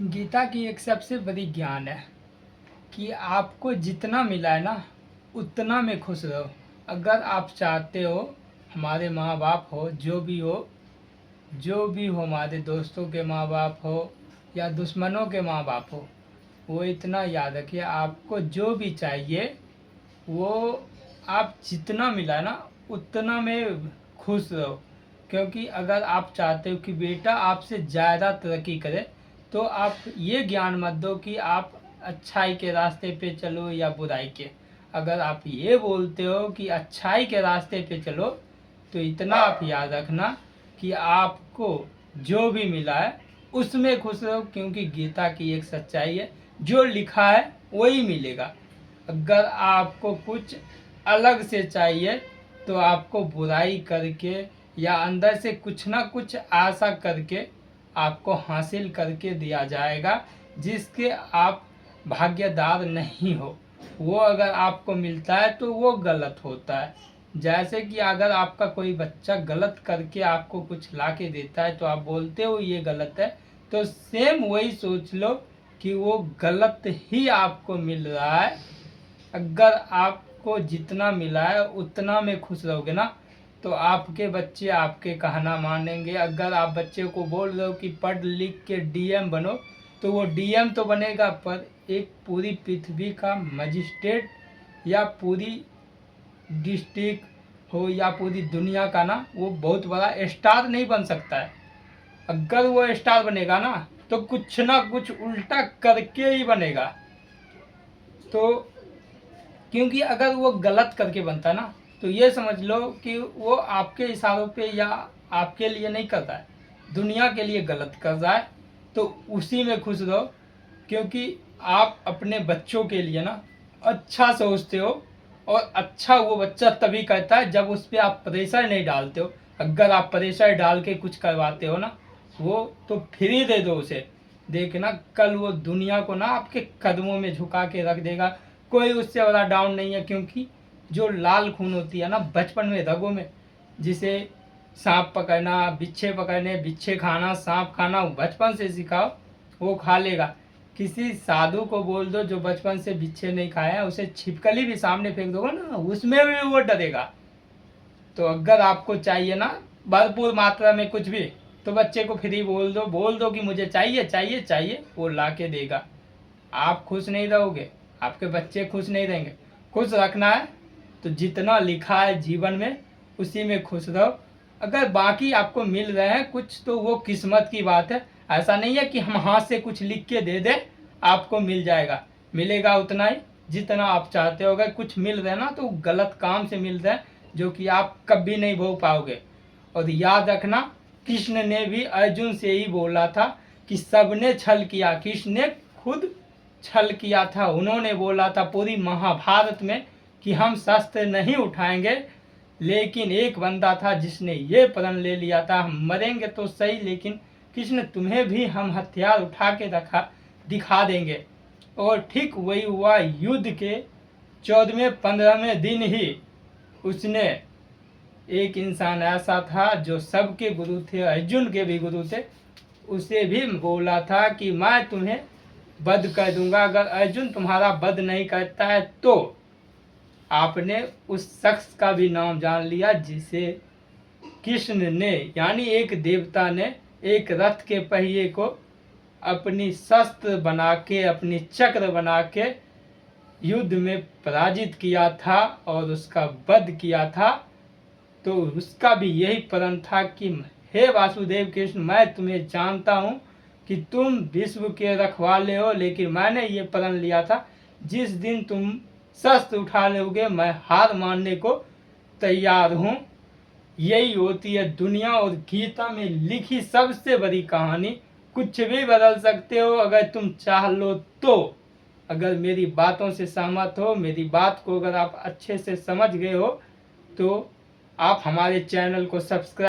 गीता की एक सबसे बड़ी ज्ञान है कि आपको जितना मिला है ना उतना में खुश रहो। अगर आप चाहते हो, हमारे माँ बाप हो, जो भी हो, हमारे दोस्तों के माँ बाप हो या दुश्मनों के माँ बाप हो, वो इतना याद रखिए, आपको जो भी चाहिए वो आप जितना मिला है ना उतना में खुश रहो। क्योंकि अगर आप चाहते हो कि बेटा आपसे ज़्यादा तरक्की करे, तो आप ये ज्ञान मत दो कि आप अच्छाई के रास्ते पे चलो या बुराई के। अगर आप ये बोलते हो कि अच्छाई के रास्ते पे चलो, तो इतना आप याद रखना कि आपको जो भी मिला है उसमें खुश रहो। क्योंकि गीता की एक सच्चाई है, जो लिखा है वही मिलेगा। अगर आपको कुछ अलग से चाहिए तो आपको बुराई करके या अंदर से कुछ ना कुछ आशा करके आपको हासिल करके दिया जाएगा, जिसके आप भाग्यदार नहीं हो। वो अगर आपको मिलता है तो वो गलत होता है। जैसे कि अगर आपका कोई बच्चा गलत करके आपको कुछ ला के देता है तो आप बोलते हो ये गलत है, तो सेम वही सोच लो कि वो गलत ही आपको मिल रहा है। अगर आपको जितना मिला है उतना में खुश रहोगे ना, तो आपके बच्चे आपके कहना मानेंगे। अगर आप बच्चे को बोल रहे हो कि पढ़ लिख के डीएम बनो, तो वो डीएम तो बनेगा, पर एक पूरी पृथ्वी का मजिस्ट्रेट या पूरी डिस्ट्रिक्ट हो या पूरी दुनिया का ना, वो बहुत बड़ा स्टार नहीं बन सकता है। अगर वो स्टार बनेगा ना, तो कुछ ना कुछ उल्टा करके ही बनेगा। तो क्योंकि अगर वो गलत करके बनता ना, तो ये समझ लो कि वो आपके इशारों पे या आपके लिए नहीं कर रहा है, दुनिया के लिए गलत कर रहा है। तो उसी में खुश रहो। क्योंकि आप अपने बच्चों के लिए ना अच्छा सोचते हो, और अच्छा वो बच्चा तभी करता है जब उस पर आप प्रेशर नहीं डालते हो। अगर आप प्रेशर डाल के कुछ करवाते हो ना, वो तो फ्री दे दो उसे, देखना कल वो दुनिया को ना आपके कदमों में झुका के रख देगा। कोई उससे बड़ा डाउन नहीं है। क्योंकि जो लाल खून होती है ना बचपन में रगों में, जिसे सांप पकड़ना, बिच्छे पकड़ने, बिच्छे खाना, सांप खाना बचपन से सिखाओ, वो खा लेगा। किसी साधु को बोल दो जो बचपन से बिच्छे नहीं खाए हैं, उसे छिपकली भी सामने फेंक दोगे ना, उसमें भी वो डरेगा। तो अगर आपको चाहिए ना भरपूर मात्रा में कुछ भी, तो बच्चे को फ्री बोल दो कि मुझे चाहिए चाहिए चाहिए, वो ला के देगा। आप खुश नहीं रहोगे, आपके बच्चे खुश नहीं रहेंगे। खुश रखना है तो जितना लिखा है जीवन में उसी में खुश रहो। अगर बाकी आपको मिल रहे हैं कुछ, तो वो किस्मत की बात है। ऐसा नहीं है कि हम हाथ से कुछ लिख के दे दें आपको मिल जाएगा। मिलेगा उतना ही जितना आप चाहते हो। अगर कुछ मिल रहे हैं ना, तो गलत काम से मिल रहे हैं, जो कि आप कभी नहीं भोग पाओगे। और याद रखना, कृष्ण ने भी अर्जुन से ही बोला था कि सबने छल किया, कृष्ण ने खुद छल किया था। उन्होंने बोला था पूरी महाभारत में कि हम शस्त्र नहीं उठाएंगे, लेकिन एक बंदा था जिसने ये प्रण ले लिया था, हम मरेंगे तो सही, लेकिन कृष्ण तुम्हें भी हम हथियार उठा के दिखा देंगे। और ठीक वही हुआ। युद्ध के 14वें 15वें दिन ही उसने, एक इंसान ऐसा था जो सबके गुरु थे, अर्जुन के भी गुरु थे, उसे भी बोला था कि मैं तुम्हें वध कर दूंगा। अगर अर्जुन तुम्हारा वध नहीं करता है तो आपने उस शख्स का भी नाम जान लिया जिसे कृष्ण ने, यानी एक देवता ने, एक रथ के पहिए को अपनी शस्त्र बना के, अपनी चक्र बना के युद्ध में पराजित किया था और उसका वध किया था। तो उसका भी यही प्रण था कि हे वासुदेव कृष्ण, मैं तुम्हें जानता हूँ कि तुम विश्व के रखवाले हो, लेकिन मैंने ये प्रण लिया था जिस दिन तुम शस्त्र उठा लोगे मैं हार मानने को तैयार हूँ। यही होती है दुनिया और गीता में लिखी सबसे बड़ी कहानी। कुछ भी बदल सकते हो अगर तुम चाह लो तो। अगर मेरी बातों से सहमत हो, मेरी बात को अगर आप अच्छे से समझ गए हो, तो आप हमारे चैनल को सब्सक्राइब